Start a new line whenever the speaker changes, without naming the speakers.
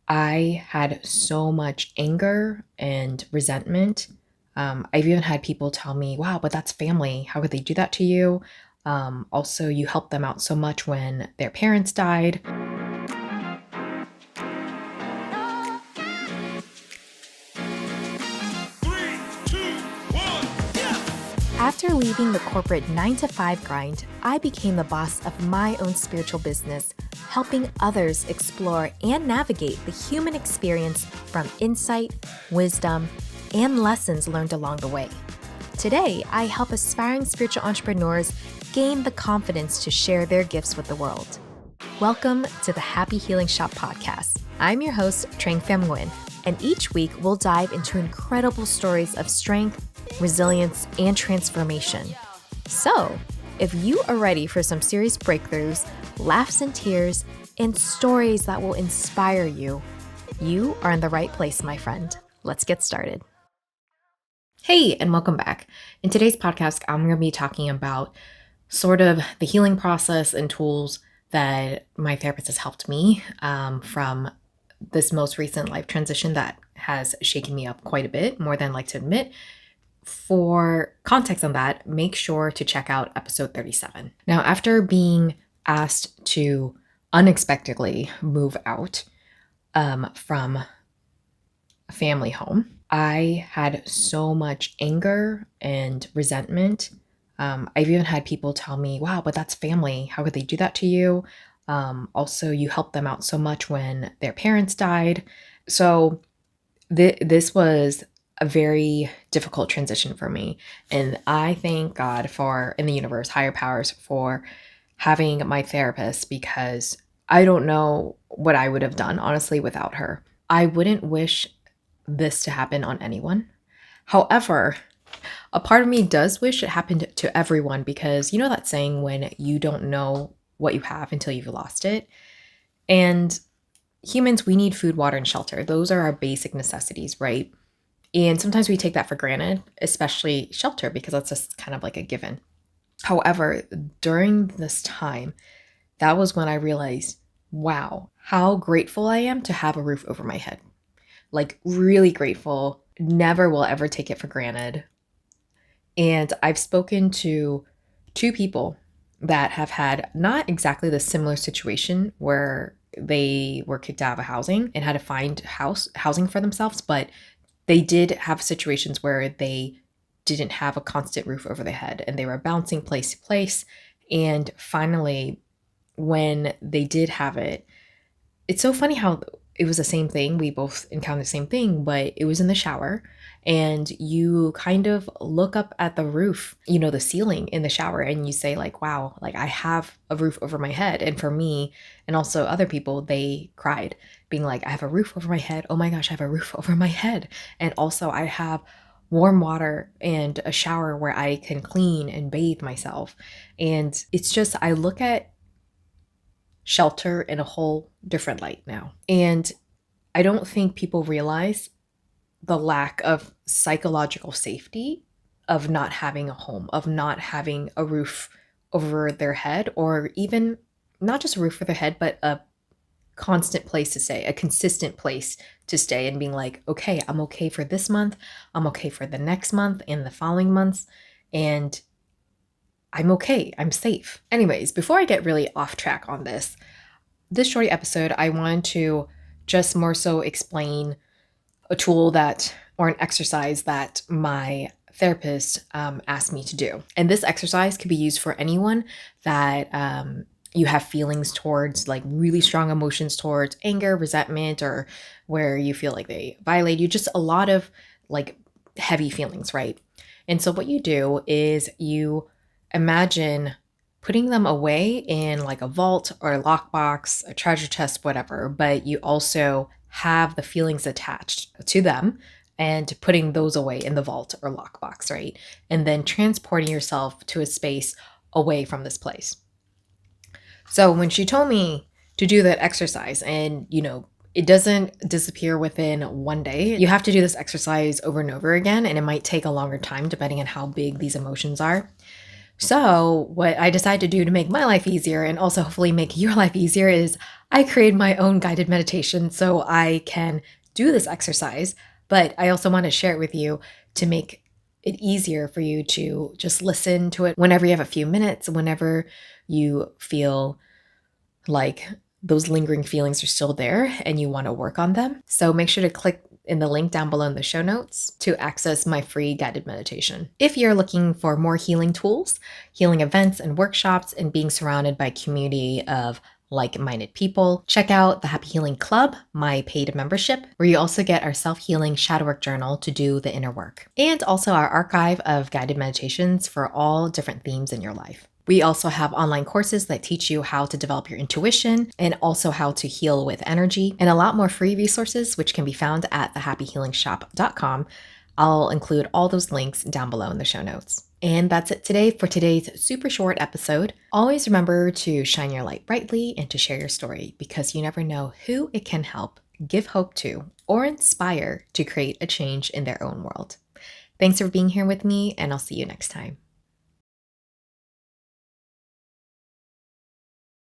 I had so much anger and resentment. I've even had people tell me, wow, but that's family. How could they do that to you? Also, you helped them out so much when their parents died.
Three, two, one, yeah!
After leaving the corporate 9 to 5 grind, I became the boss of my own spiritual business, helping others explore and navigate the human experience from insight, wisdom, and lessons learned along the way. Today, I help aspiring spiritual entrepreneurs gain the confidence to share their gifts with the world. Welcome to the Happy Healing Shop podcast. I'm your host, Trang Pham Nguyen, and each week we'll dive into incredible stories of strength, resilience, and transformation. So, if you are ready for some serious breakthroughs, laughs and tears, and stories that will inspire you, you are in the right place, my friend. Let's get started.
Hey, and welcome back. In today's podcast, I'm going to be talking about sort of the healing process and tools that my therapist has helped me from this most recent life transition that has shaken me up quite a bit, more than I like to admit. For context on that, make sure to check out episode 37. Now, after being asked to unexpectedly move out from a family home, I had so much anger and resentment. I've even had people tell me, wow, but that's family. How could they do that to you? Also, you helped them out so much when their parents died. So this was a very difficult transition for me. And I thank God in the universe, higher powers, for having my therapist, because I don't know what I would have done, honestly, without her. I wouldn't wish this to happen on anyone. However, a part of me does wish it happened to everyone, because you know that saying, when you don't know what you have until you've lost it? And humans, we need food, water, and shelter. Those are our basic necessities, right? And sometimes we take that for granted, especially shelter, because that's just kind of like a given. However, during this time, that was when I realized, wow, how grateful I am to have a roof over my head. Like, really grateful. Never will ever take it for granted. And I've spoken to two people that have had not exactly the similar situation where they were kicked out of a housing and had to find housing for themselves, but they did have situations where they didn't have a constant roof over their head and they were bouncing place to place. And finally, when they did have it, it's so funny how it was the same thing. We both encountered the same thing, but it was in the shower. And you kind of look up at the roof, the ceiling in the shower, and you say like, wow, like I have a roof over my head. And for me, and also other people, they cried, being like, I have a roof over my head. Oh my gosh, I have a roof over my head. And also I have warm water and a shower where I can clean and bathe myself. And it's just, I look at shelter in a whole different light now. And I don't think people realize the lack of psychological safety of not having a home, of not having a roof over their head, or even not just a roof over their head, but a constant place to stay, a consistent place to stay, and being like, okay, I'm okay for this month, I'm okay for the next month and the following months, and I'm okay, I'm safe. Anyways, before I get really off track on this shorty episode, I wanted to just more so explain a tool or an exercise that my therapist asked me to do. And this exercise could be used for anyone that you have feelings towards, like really strong emotions towards anger, resentment, or where you feel like they violate you, just a lot of like heavy feelings, right? And so what you do is you imagine putting them away in like a vault or a lockbox, a treasure chest, whatever, but you also have the feelings attached to them and putting those away in the vault or lockbox, right? And then transporting yourself to a space away from this place. So when she told me to do that exercise, and it doesn't disappear within one day. You have to do this exercise over and over again, and it might take a longer time depending on how big these emotions are. So what I decided to do to make my life easier and also hopefully make your life easier is I created my own guided meditation so I can do this exercise, but I also want to share it with you to make it easier for you to just listen to it whenever you have a few minutes, whenever you feel like those lingering feelings are still there and you want to work on them. So make sure to click in the link down below in the show notes to access my free guided meditation. If you're looking for more healing tools, healing events and workshops, and being surrounded by a community of like-minded people, check out the Happy Healing Club, my paid membership, where you also get our self-healing shadow work journal to do the inner work, and also our archive of guided meditations for all different themes in your life. We also have online courses that teach you how to develop your intuition and also how to heal with energy, and a lot more free resources, which can be found at thehappyhealingshop.com. I'll include all those links down below in the show notes. And that's it today for today's super short episode. Always remember to shine your light brightly and to share your story, because you never know who it can help, give hope to, or inspire to create a change in their own world. Thanks for being here with me, and I'll see you next time.